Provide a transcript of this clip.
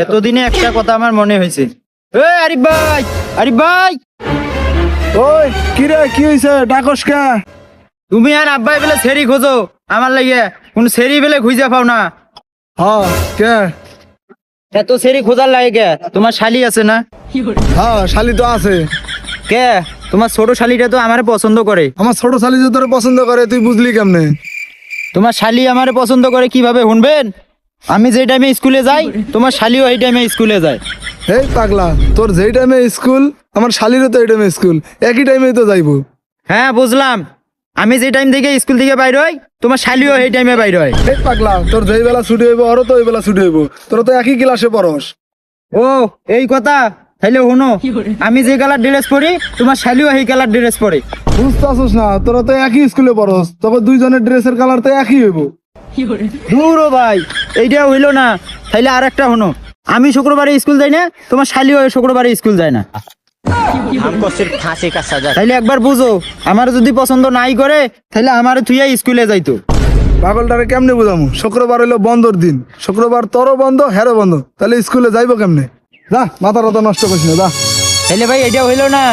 এতদিনে একটা কথা আমার মনে হয়েছে। এই আরিফ ভাই, আরিফ ভাই, ওই কি রে, কি হইছে? ডাকস কে? তুমি আর আব্বাই বেলে সেরি খোঁজো আমার লাগে, কোন সেরি বেলে খুঁজে পাও না। হ্যাঁ কে? এত সেরি খোঁজার লাগে কে? তোমার শালি আছে না? হ্যাঁ শালি তো আছে। কে? তোমার ছোট শালিটা তো আমারে পছন্দ করে। আমার ছোট শালি যে তোর পছন্দ করে তুই বুঝলি কেমনে? তোমার শালি আমারে পছন্দ করে কিভাবে শুনবেন? আমি যে টাইমে স্কুলে যাই তোমার শালিও এই টাইমে স্কুলে যায়। এই পাগলা, তোর যেই টাইমে স্কুল আমার শালিরও তো এই টাইমে স্কুল, একই টাইমে তো যাইবো। হ্যাঁ বুঝলাম, আমি যে টাইম থেকে স্কুল থেকে বাইর হই তোমার শালিও এই টাইমে বাইর হয়। এই পাগলা, তোর যেই বেলা ছুটি হইব ওরও তো ওই বেলা ছুটি হইব, তোরা তো একই ক্লাসে পড়স। ও এই কথা, তাইলে শুনো, আমি যে কালার ড্রেস পরি তোমার শালিও এই কালার ড্রেস পরে। বুঝতে আসিস না, তোরা তো একই স্কুলে পড়স, তবে দুইজনের ড্রেসের কালার তো একই হইব। দূর ও ভাই, এইটা হইলো না। তাইলে আর একটা শুনো, আমি শুক্রবারে স্কুল যাই না তোমার শালিও শুক্রবারে স্কুল যায় না। हमको सिर्फ फांसी का सजा। তাইলে একবার বুঝো, আমার যদি পছন্দ নাই করে তাইলে আমার থুইয়া স্কুলে যাইতো। পাগলটারে কেমনে বুঝামু? শুক্রবার হইলো বন্ধর দিন, শুক্রবার তোরও বন্ধ হেরো বন্ধ, তাহলে স্কুলে যাইবো কেমনে? যা মাথা নষ্ট করিস না, যা। তাইলে ভাই এটা হইলো না,